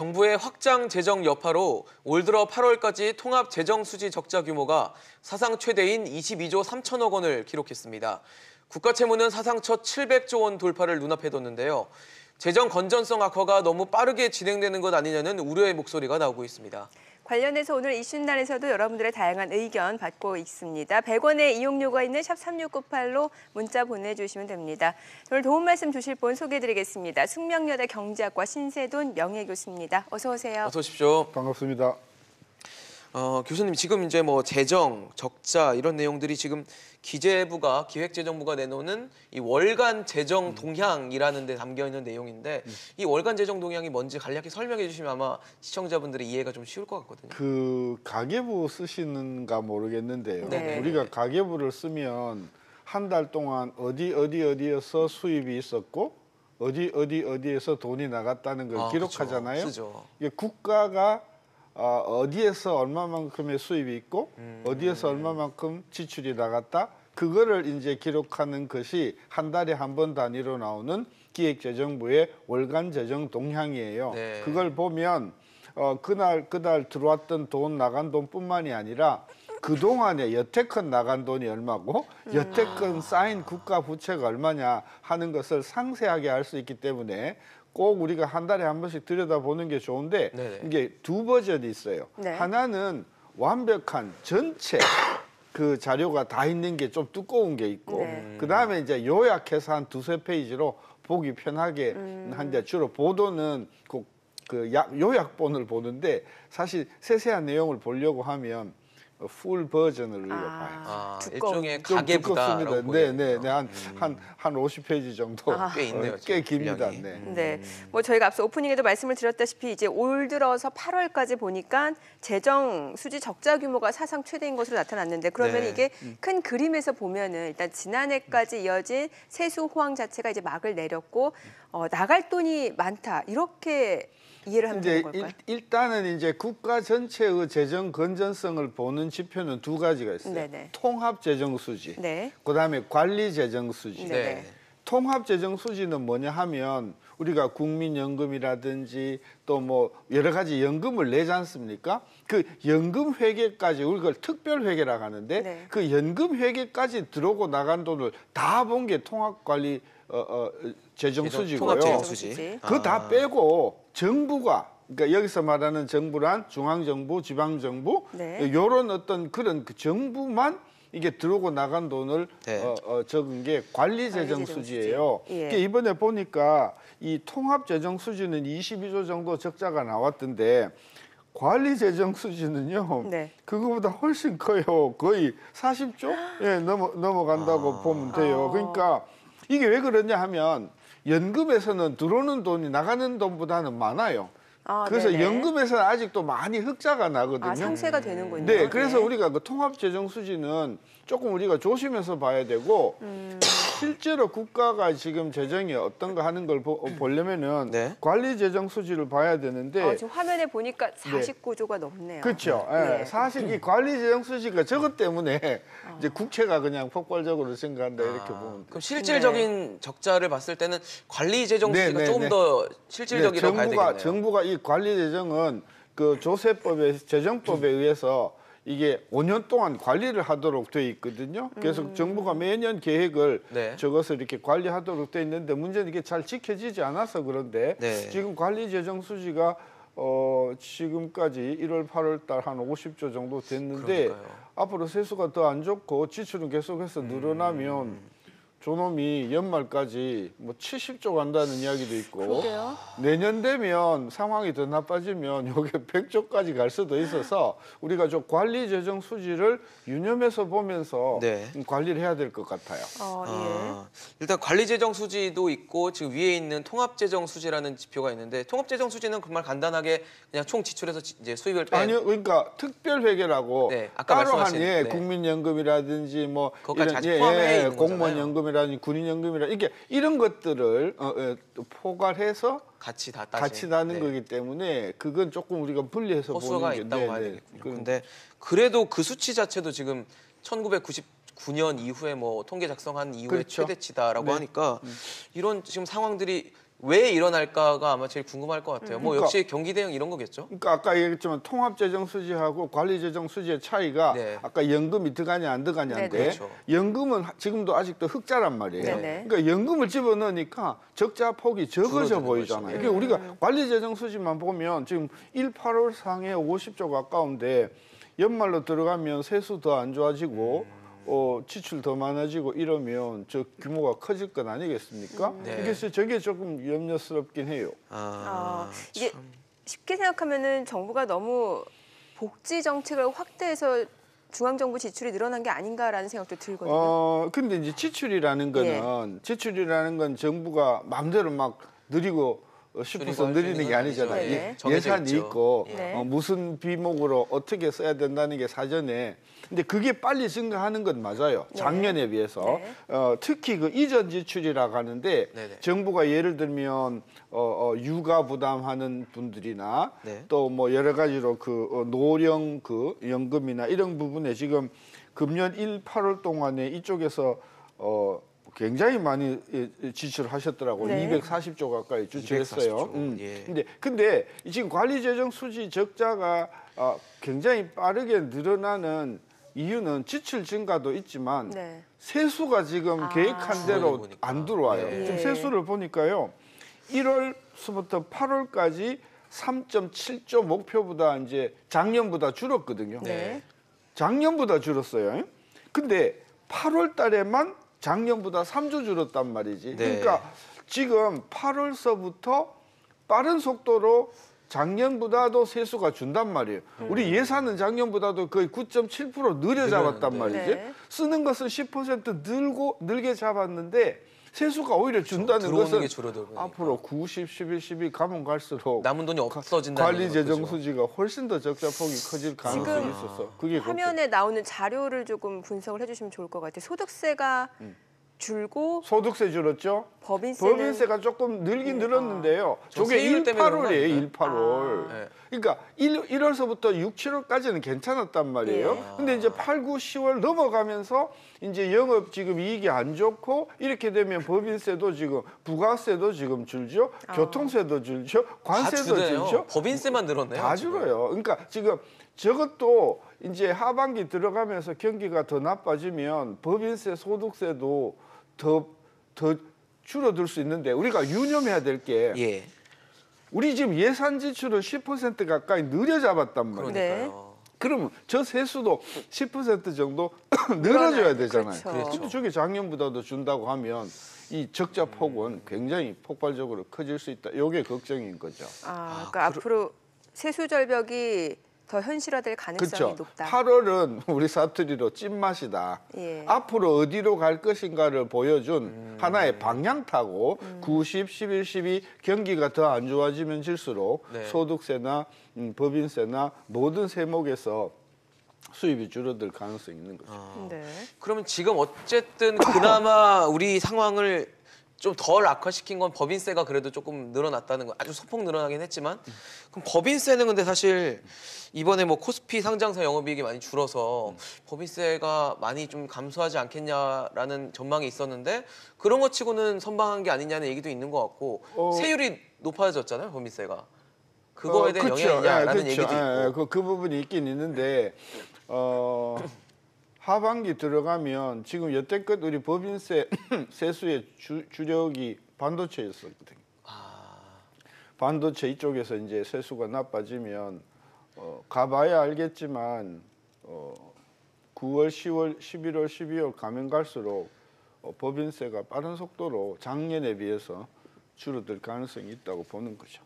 정부의 확장 재정 여파로 올 들어 8월까지 통합 재정 수지 적자 규모가 사상 최대인 22조 3천억 원을 기록했습니다. 국가 채무는 사상 첫 700조 원 돌파를 눈앞에 뒀는데요. 재정 건전성 악화가 너무 빠르게 진행되는 것 아니냐는 우려의 목소리가 나오고 있습니다. 관련해서 오늘 이슈날에서도 여러분들의 다양한 의견 받고 있습니다. 100원의 이용료가 있는 샵 3698로 문자 보내주시면 됩니다. 오늘 도움 말씀 주실 분 소개해드리겠습니다. 숙명여대 경제학과 신세돈 명예교수입니다. 어서 오세요. 어서 오십시오. 반갑습니다. 교수님, 지금 이제 뭐 재정, 적자 이런 내용들이 지금 기재부가 기획재정부가 내놓는 이 월간 재정 동향이라는 데 담겨 있는 내용인데 이 월간 재정 동향이 뭔지 간략히 설명해 주시면 아마 시청자분들의 이해가 좀 쉬울 것 같거든요. 그 가계부 쓰시는가 모르겠는데요. 네. 우리가 가계부를 쓰면 한 달 동안 어디에서 수입이 있었고 어디에서 돈이 나갔다는 걸 기록하잖아요. 그렇죠. 쓰죠. 이게 국가가 어디에서 얼마만큼의 수입이 있고 어디에서 얼마만큼 지출이 나갔다, 그거를 이제 기록하는 것이 한 달에 한 번 단위로 나오는 기획재정부의 월간 재정 동향이에요. 네. 그걸 보면 그날 들어왔던 돈, 나간 돈뿐만이 아니라 그동안에 여태껏 나간 돈이 얼마고 여태껏 쌓인 국가 부채가 얼마냐 하는 것을 상세하게 알 수 있기 때문에 꼭 우리가 한 달에 한 번씩 들여다보는 게 좋은데, 네네. 이게 두 버전이 있어요. 네. 하나는 완벽한 전체 그 자료가 다 있는 게 좀 두꺼운 게 있고, 네. 그다음에 이제 요약해서 한 두세 페이지로 보기 편하게 한데, 주로 보도는 요약본을 보는데 사실 세세한 내용을 보려고 하면 풀 버전을 우리가 봐요. 일종의 가계부다라고 보네요. 네, 한 50페이지 정도. 꽤 있네요. 꽤 깁니다. 분량이. 네, 뭐 저희가 앞서 오프닝에도 말씀을 드렸다시피 이제 올 들어서 8월까지 보니까 재정 수지 적자 규모가 사상 최대인 것으로 나타났는데, 그러면 네. 이게 큰 그림에서 보면은 일단 지난해까지 이어진 세수 호황 자체가 이제 막을 내렸고 나갈 돈이 많다, 이렇게 이해를 하면 되는 걸까요? 일단은 이제 국가 전체의 재정 건전성을 보는 지표는 두 가지가 있어요. 네네. 통합 재정 수지, 네. 그다음에 관리 재정 수지. 네. 통합 재정 수지는 뭐냐 하면 우리가 국민연금이라든지 또 뭐 여러 가지 연금을 내지 않습니까? 그 연금 회계까지 우리가 특별 회계라고 하는데, 네. 그 연금 회계까지 들어오고 나간 돈을 다 본 게 통합 관리 재정 수지고요. 통합 재정 수지. 그거 다 빼고 정부가, 그러니까 여기서 말하는 정부란 중앙정부, 지방정부, 네. 이런 어떤 그런 그 정부만 이게 들어오고 나간 돈을 네. 적은 게 관리재정 수지예요. 예. 그러니까 이번에 보니까 이 통합재정 수지는 22조 정도 적자가 나왔던데, 관리재정 수지는요, 네. 그거보다 훨씬 커요. 거의 40조 넘어간다고 보면 돼요. 그러니까 이게 왜 그러냐 하면 연금에서는 들어오는 돈이 나가는 돈보다는 많아요. 그래서 네네. 연금에서는 아직도 많이 흑자가 나거든요. 상쇄가 되는군요. 네, 그래서 우리가 그 통합재정 수지는 조금 우리가 조심해서 봐야 되고, 실제로 국가가 지금 재정이 어떤가 하는 걸 보려면은 네. 관리재정 수지를 봐야 되는데, 지금 화면에 보니까 49조가 넘네요. 그렇죠. 네. 사실 이 관리재정 수지가 저것 때문에 이제 국채가 그냥 폭발적으로 증가한다 이렇게 보면 돼요. 그럼 실질적인 적자를 봤을 때는 관리 재정 수지가 네, 조금 네. 더 실질적이라고 봐야 되겠네요. 정부가 이 관리재정은 그 조세법의 재정법에 의해서 이게 5년 동안 관리를 하도록 돼 있거든요. 그래서 정부가 매년 계획을 네. 적어서 이렇게 관리하도록 돼 있는데, 문제는 이게 잘 지켜지지 않아서 그런데 네. 지금 관리재정 수지가 지금까지 1월, 8월 달 한 50조 정도 됐는데, 그러니까요. 앞으로 세수가 더 안 좋고 지출은 계속해서 늘어나면 저놈이 연말까지 뭐 70조 간다는 이야기도 있고, 그러게요. 내년 되면 상황이 더 나빠지면 이게 100조까지 갈 수도 있어서 우리가 좀 관리 재정 수지를 유념해서 보면서 네. 관리를 해야 될 것 같아요. 일단 관리 재정 수지도 있고 지금 위에 있는 통합 재정 수지라는 지표가 있는데, 통합 재정 수지는 정말 간단하게 그냥 총 지출해서 이제 수입을 뺀. 아니요, 그러니까 특별 회계라고 네, 아까 따로 한 말씀하신, 네. 국민연금이라든지 뭐 그것까지 같이 포함해 있는 공무원 거잖아요. 연금이라든지 군인연금이라 이런 것들을 포괄해서 같이 같이 나는 거기 때문에 그건 조금 우리가 분리해서 호수가 보는 게 있다고 봐야 되겠군요. 근데 그래도 그 수치 자체도 지금 1999년 이후에 뭐 통계 작성한 이후에 그렇죠. 최대치다라고 네. 하니까 이런 지금 상황들이 왜 일어날까가 아마 제일 궁금할 것 같아요. 뭐 그러니까, 역시 경기 대응 이런 거겠죠? 그러니까 아까 얘기했지만 통합재정수지하고 관리재정수지의 차이가 네. 아까 연금이 들어가냐 안 들어가냐인데 네네. 그렇죠. 연금은 지금도 아직도 흑자란 말이에요. 네네. 그러니까 연금을 집어넣으니까 적자 폭이 적어져 줄어드는 보이잖아요. 거죠. 그러니까 우리가 관리재정수지만 보면 지금 1,8월 상에 50조 가까운데 연말로 들어가면 세수 더 안 좋아지고 지출 더 많아지고 이러면 저 규모가 커질 건 아니겠습니까? 네. 그래서 저게 조금 염려스럽긴 해요. 이게 쉽게 생각하면은 정부가 너무 복지 정책을 확대해서 중앙정부 지출이 늘어난 게 아닌가라는 생각도 들거든요. 근데 이제 지출이라는 거는 지출이라는 건 정부가 마음대로 막 느리고 싶어서 줄이고 할수 늘리는 게 있는 건 아니잖아요. 아니죠. 네. 정해져 예산이 있죠. 있고 네. 무슨 비목으로 어떻게 써야 된다는 게 사전에. 근데 그게 빨리 증가하는 건 맞아요. 네. 작년에 비해서. 네. 특히 그 이전 지출이라고 하는데 네네. 정부가 예를 들면 육아 부담하는 분들이나 네. 또 뭐 여러 가지로 그 노령 그 연금이나 이런 부분에 지금 금년 8월 동안에 이쪽에서 굉장히 많이 지출하셨더라고요. 네. 240조 가까이 지출했어요. 240조. 예. 근데 지금 관리재정 수지 적자가 굉장히 빠르게 늘어나는 이유는 지출 증가도 있지만 네. 세수가 지금 계획한 대로 보니까. 안 들어와요. 네. 지금 세수를 보니까요. 1월부터 8월까지 3.7조 목표보다 이제 작년보다 줄었거든요. 네. 작년보다 줄었어요. 근데 8월 달에만 작년보다 3조 줄었단 말이지. 네. 그러니까 지금 8월서부터 빠른 속도로 작년보다도 세수가 준단 말이에요. 우리 예산은 작년보다도 거의 9.7% 느려 잡았단 말이지. 네. 쓰는 것은 10% 늘게 잡았는데 세수가 오히려 준다는 들어오는 것은 게 줄어들고 앞으로 9, 10, 11, 12 가면 갈수록 남은 돈이 없어진다는 관리재정 거죠. 수지가 훨씬 더 적자폭이 커질 가능성이 지금 있어서 그게 화면에 나오는 자료를 조금 분석을 해주시면 좋을 것 같아요. 소득세가 줄고 소득세 줄었죠? 법인세는 법인세가 조금 늘긴 늘었는데요. 저 저게 세율 때문에 그런 거 1,8월이에요. 아닌가요? 1,8월. 네. 그러니까 1월서부터 6, 7월까지는 괜찮았단 말이에요. 예. 근데 이제 8, 9, 10월 넘어가면서 이제 영업 지금 이익이 안 좋고 이렇게 되면 법인세도 지금 부가세도 지금 줄죠. 교통세도 줄죠. 다 관세도 줄어요. 줄죠. 법인세만 늘었네요. 다 지금. 줄어요. 그러니까 지금 저것도 이제 하반기 들어가면서 경기가 더 나빠지면 법인세, 소득세도 더 줄어들 수 있는데 우리가 유념해야 될 게 예. 우리 지금 예산 지출을 10% 가까이 늘려 잡았단 말이에요. 그러니까요. 그러면 저 세수도 10% 정도 늘어줘야 되잖아요. 그렇죠. 근데 저게 작년보다도 준다고 하면 이 적자 폭은 굉장히 폭발적으로 커질 수 있다. 이게 걱정인 거죠. 그러니까 앞으로 세수 절벽이 더 현실화될 가능성이 그렇죠. 높다. 8월은 우리 사투리로 찐맛이다. 예. 앞으로 어디로 갈 것인가를 보여준 하나의 방향타고 9, 10, 11, 12 경기가 더 안 좋아지면 질수록 네. 소득세나 법인세나 모든 세목에서 수입이 줄어들 가능성이 있는 거죠. 네. 그러면 지금 어쨌든 그나마 우리 상황을 좀 덜 악화시킨 건 법인세가 그래도 조금 늘어났다는 거, 아주 소폭 늘어나긴 했지만 그럼 법인세는 근데 사실 이번에 뭐 코스피 상장사 영업이익이 많이 줄어서 법인세가 많이 좀 감소하지 않겠냐라는 전망이 있었는데 그런 것 치고는 선방한 게 아니냐는 얘기도 있는 것 같고 세율이 높아졌잖아요, 법인세가. 그거에 대한 그렇죠. 영향이 있냐라는 그렇죠. 얘기도 있고. 그 부분이 있긴 있는데 하반기 들어가면 지금 여태껏 우리 법인세 세수의 주력이 반도체였었거든요. 반도체 이쪽에서 이제 세수가 나빠지면 가봐야 알겠지만 9월, 10월, 11월, 12월 가면 갈수록 법인세가 빠른 속도로 작년에 비해서 줄어들 가능성이 있다고 보는 거죠.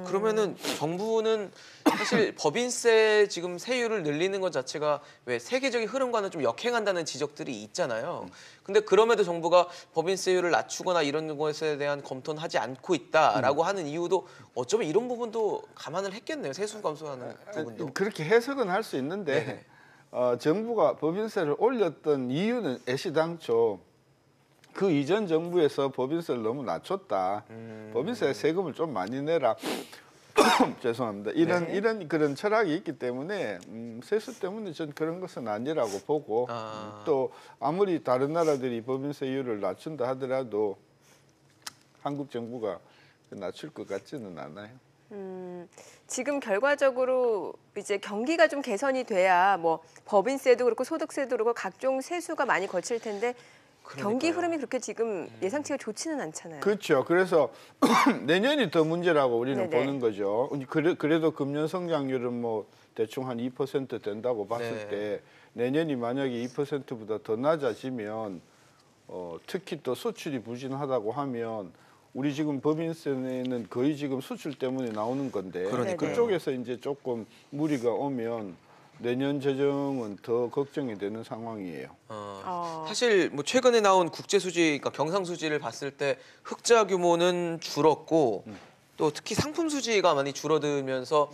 그러면은 정부는 사실 법인세 지금 세율을 늘리는 것 자체가 왜 세계적인 흐름과는 좀 역행한다는 지적들이 있잖아요. 근데 그럼에도 정부가 법인세율을 낮추거나 이런 것에 대한 검토는 하지 않고 있다라고 하는 이유도 어쩌면 이런 부분도 감안을 했겠네요. 세수 감소하는 부분도. 그렇게 해석은 할 수 있는데 정부가 법인세를 올렸던 이유는 애시당초 그 이전 정부에서 법인세를 너무 낮췄다. 법인세 세금을 좀 많이 내라. 죄송합니다. 이런 그런 철학이 있기 때문에 세수 때문에 전 그런 것은 아니라고 보고 또 아무리 다른 나라들이 법인세율을 낮춘다 하더라도 한국 정부가 낮출 것 같지는 않아요. 지금 결과적으로 이제 경기가 좀 개선이 돼야 뭐 법인세도 그렇고 소득세도 그렇고 각종 세수가 많이 거칠 텐데 경기 그러니까요. 흐름이 그렇게 지금 예상치가 좋지는 않잖아요. 그렇죠. 그래서 내년이 더 문제라고 우리는 네네. 보는 거죠. 그래도 금년 성장률은 뭐 대충 한 2% 된다고 봤을 네. 때 내년이 만약에 2%보다 더 낮아지면 특히 또 수출이 부진하다고 하면 우리 지금 법인세는 거의 지금 수출 때문에 나오는 건데 그러니까요. 그쪽에서 이제 조금 무리가 오면 내년 재정은 더 걱정이 되는 상황이에요. 사실 뭐 최근에 나온 국제 수지, 그러니까 경상 수지를 봤을 때 흑자 규모는 줄었고 또 특히 상품 수지가 많이 줄어들면서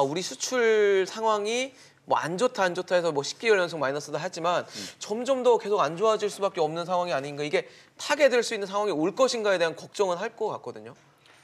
우리 수출 상황이 뭐 안 좋다 해서 뭐 10개월 연속 마이너스다 하지만 점점 더 계속 안 좋아질 수밖에 없는 상황이 아닌가, 이게 타개될 수 있는 상황이 올 것인가에 대한 걱정은 할 것 같거든요.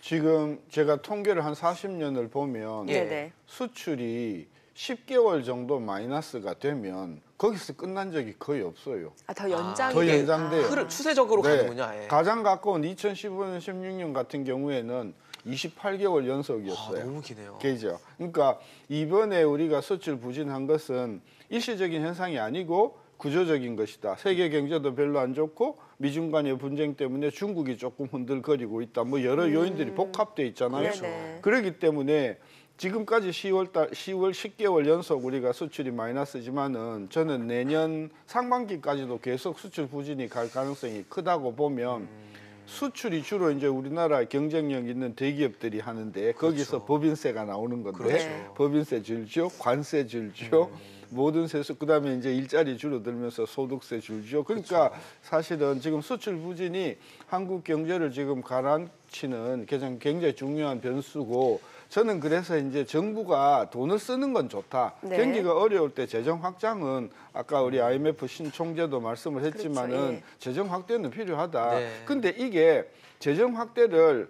지금 제가 통계를 한 40년을 보면 예. 네네. 수출이 10개월 정도 마이너스가 되면 거기서 끝난 적이 거의 없어요. 더 연장이 더 돼- 연장돼요. 추세적으로 가는군요. 아예. 가장 가까운 2015년, 16년 같은 경우에는 28개월 연속이었어요. 너무 기네요. 그죠. 그러니까 이번에 우리가 수출 부진한 것은 일시적인 현상이 아니고 구조적인 것이다. 세계 경제도 별로 안 좋고 미중 간의 분쟁 때문에 중국이 조금 흔들거리고 있다. 뭐 여러 요인들이 복합돼 있잖아요. 그렇죠. 그렇기 때문에 지금까지 10월 10개월 연속 우리가 수출이 마이너스지만은 저는 내년 상반기까지도 계속 수출 부진이 갈 가능성이 크다고 보면 수출이 주로 이제 우리나라 경쟁력 있는 대기업들이 하는데 거기서 법인세가 나오는 건데 그렇죠. 법인세 줄죠, 관세 줄죠, 모든 세수 그다음에 이제 일자리 줄어들면서 소득세 줄죠. 그러니까 사실은 지금 수출 부진이 한국 경제를 지금 가라앉히는 굉장히 중요한 변수고 저는 그래서 이제 정부가 돈을 쓰는 건 좋다. 네. 경기가 어려울 때 재정 확장은 아까 우리 IMF 신 총재도 말씀을 했지만은 그렇죠. 예. 재정 확대는 필요하다. 네. 근데 이게 재정 확대를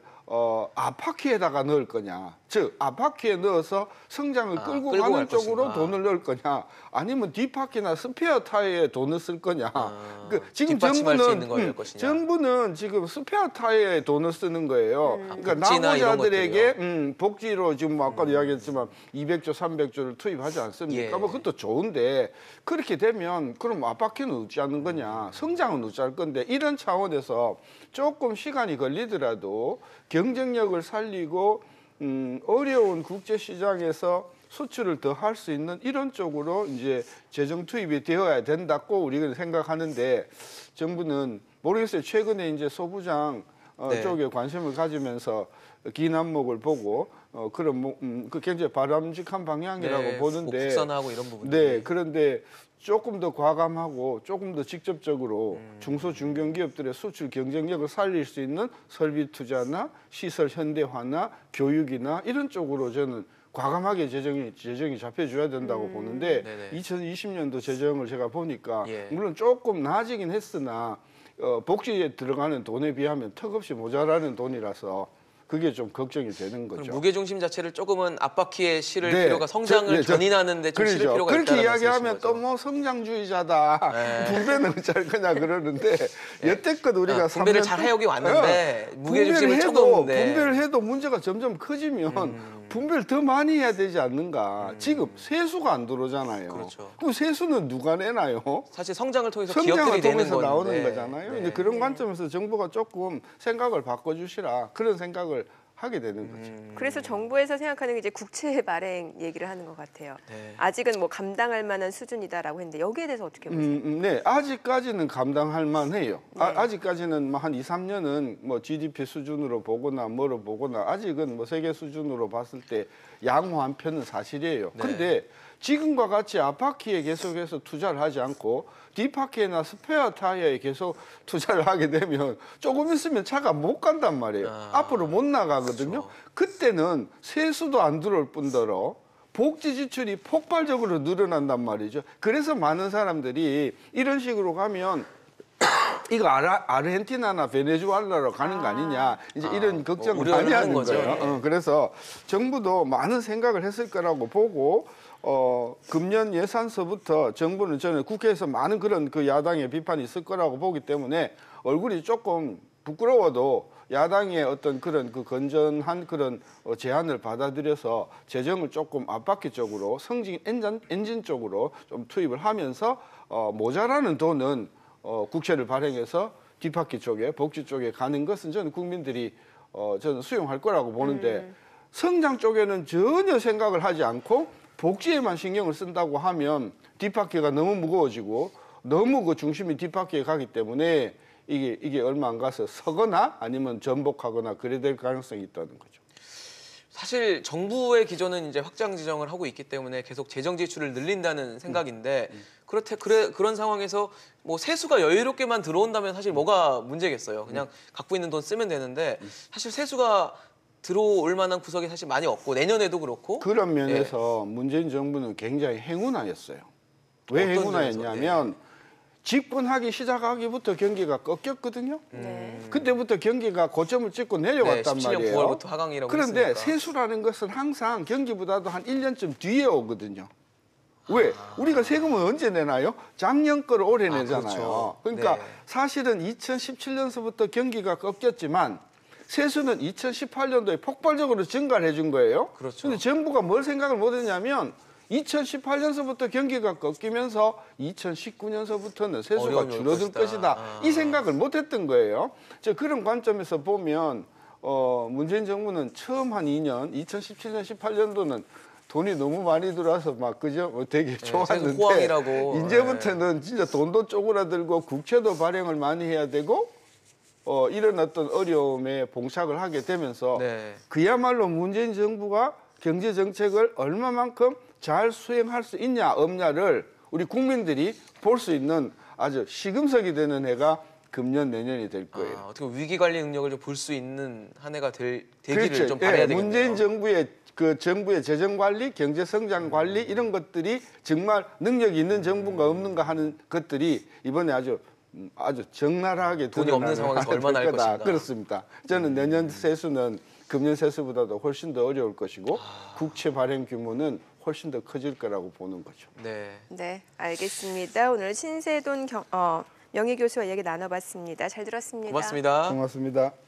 앞바퀴에다가 넣을 거냐, 즉 앞바퀴에 넣어서 성장을 끌고 끌고 가는 갈 쪽으로 것인가. 돈을 넣을 거냐, 아니면 뒷바퀴나 스페어 타이어에 돈을 쓸 거냐. 지금 뒷받침할 수 있는 걸 넣을 것이냐. 정부는 지금 스페어 타이어에 돈을 쓰는 거예요. 그러니까 복지나 이런 나고자들에게 복지로 지금 뭐 아까도 이야기했지만 200조, 300조를 투입하지 않습니까? 예. 뭐 그것도 좋은데 그렇게 되면 그럼 앞바퀴는 어찌하는 거냐, 성장은 어찌할 건데 이런 차원에서 조금 시간이 걸리더라도 경쟁력을 살리고 어려운 국제 시장에서 수출을 더 할 수 있는 이런 쪽으로 이제 재정 투입이 되어야 된다고 우리가 생각하는데 정부는 모르겠어요. 최근에 이제 소부장 네. 쪽에 관심을 가지면서 긴 안목을 보고 그런 그 굉장히 바람직한 방향이라고 네, 보는데 뭐 국산하고 이런 부분들이. 네, 그런데 조금 더 과감하고 조금 더 직접적으로 중소 중견기업들의 수출 경쟁력을 살릴 수 있는 설비 투자나 시설 현대화나 교육이나 이런 쪽으로 저는 과감하게 재정이 잡혀줘야 된다고 보는데 네네. 2020년도 재정을 제가 보니까 예. 물론 조금 나아지긴 했으나 복지에 들어가는 돈에 비하면 턱없이 모자라는 돈이라서 그게 좀 걱정이 되는 거죠. 무게 중심 자체를 조금은 앞바퀴에 실을 네. 필요가, 성장을 견인하는데 좀 실을 그러죠. 필요가 그렇게 있다는 이야기하면 말씀이신 또 거죠. 뭐 성장주의자다. 네. 분배는 어쩔 거냐 그러는데 여태껏 우리가 분배를 3년 잘 해오기 왔는데 무게 중심을 분배를 쳐놓는데 해도 문제가 점점 커지면 분배를 더 많이 해야 되지 않는가. 지금 세수가 안 들어오잖아요. 그렇죠. 그럼 세수는 누가 내나요? 사실 성장을 통해서 성장을 기업들이 내는 통해서 건데. 나오는 거잖아요. 네. 근데 그런 관점에서 정부가 조금 생각을 바꿔주시라 그런 생각을 하게 되는 거죠. 그래서 정부에서 생각하는 게 이제 국채 발행 얘기를 하는 것 같아요. 네. 아직은 뭐 감당할 만한 수준이다라고 했는데 여기에 대해서 어떻게 보세요? 네, 아직까지는 감당할 만해요. 아직까지는 뭐 한 2, 3년은 뭐 GDP 수준으로 보거나 뭐로 보거나 아직은 뭐 세계 수준으로 봤을 때 양호한 편은 사실이에요. 네. 근데 지금과 같이 앞바퀴에 계속해서 투자를 하지 않고 뒷바퀴나 스페어 타이어에 계속 투자를 하게 되면 조금 있으면 차가 못 간단 말이에요. 앞으로 못 나가거든요. 그렇죠. 그때는 세수도 안 들어올 뿐더러 복지 지출이 폭발적으로 늘어난단 말이죠. 그래서 많은 사람들이 이런 식으로 가면 이거 아르헨티나나 베네수엘라로 가는 거 아니냐, 이제 이런 걱정을 우려를 많이 하는 하는 거죠. 거예요. 그래서 정부도 많은 생각을 했을 거라고 보고 금년 예산서부터 정부는 저는 국회에서 많은 그런 그 야당의 비판이 있을 거라고 보기 때문에 얼굴이 조금 부끄러워도 야당의 어떤 그런 그 건전한 그런 제안을 받아들여서 재정을 조금 앞바퀴 쪽으로 성장 엔진 쪽으로 좀 투입을 하면서 모자라는 돈은 국채를 발행해서 뒷바퀴 쪽에 복지 쪽에 가는 것은 저는 국민들이 저는 수용할 거라고 보는데 성장 쪽에는 전혀 생각을 하지 않고 복지에만 신경을 쓴다고 하면 뒷바퀴가 너무 무거워지고 너무 그 중심이 뒷바퀴에 가기 때문에 이게 얼마 안 가서 서거나 아니면 전복하거나 그래 될 가능성이 있다는 거죠. 사실 정부의 기조는 이제 확장 지정을 하고 있기 때문에 계속 재정 지출을 늘린다는 생각인데 그런 상황에서 뭐 세수가 여유롭게만 들어온다면 사실 뭐가 문제겠어요. 그냥 갖고 있는 돈 쓰면 되는데 사실 세수가 들어올 만한 구석이 사실 많이 없고 내년에도 그렇고 그런 면에서 문재인 정부는 굉장히 행운아였어요. 왜 행운아였냐면 집권하기 시작하기부터 경기가 꺾였거든요. 그때부터 경기가 고점을 찍고 내려왔단 17년 말이에요. 9월부터 하강이라고 그런데 했으니까. 세수라는 것은 항상 경기보다도 한 1년쯤 뒤에 오거든요. 왜? 우리가 세금을 언제 내나요? 작년 거를 올해 내잖아요. 그렇죠. 그러니까 네. 사실은 2017년서부터 경기가 꺾였지만 세수는 2018년도에 폭발적으로 증가를 해준 거예요. 그렇죠. 그런데 정부가 뭘 생각을 못했냐면 2018년서부터 경기가 꺾이면서 2019년서부터는 세수가 어려움이 올 줄어들 것이다. 이 생각을 못했던 거예요. 그런 관점에서 보면 문재인 정부는 처음 한 2년, 2017년, 18년도는 돈이 너무 많이 들어와서 막 그죠? 되게 좋았는데 호황이라고. 이제부터는 진짜 돈도 쪼그라들고 국채도 발행을 많이 해야 되고 이런 어떤 어려움에 봉착을 하게 되면서 그야말로 문재인 정부가 경제 정책을 얼마만큼 잘 수행할 수 있냐 없냐를 우리 국민들이 볼 수 있는 아주 시금석이 되는 해가 금년 내년이 될 거예요. 어떻게 위기 관리 능력을 좀 볼 수 있는 한 해가 되기를 그렇죠. 좀 바라야 되겠네요. 문재인 정부의 그 정부의 재정 관리, 경제 성장 관리 이런 것들이 정말 능력이 있는 정부가 없는가 하는 것들이 이번에 아주 적나라하게 돈이 없는 상황에서 얼마나 할 것인가. 그렇습니다. 저는 내년 세수는 금년 세수보다도 훨씬 더 어려울 것이고 국채 발행 규모는 훨씬 더 커질 거라고 보는 거죠. 네, 알겠습니다. 오늘 신세돈 명예교수와 이야기 나눠봤습니다. 잘 들었습니다. 고맙습니다. 고맙습니다.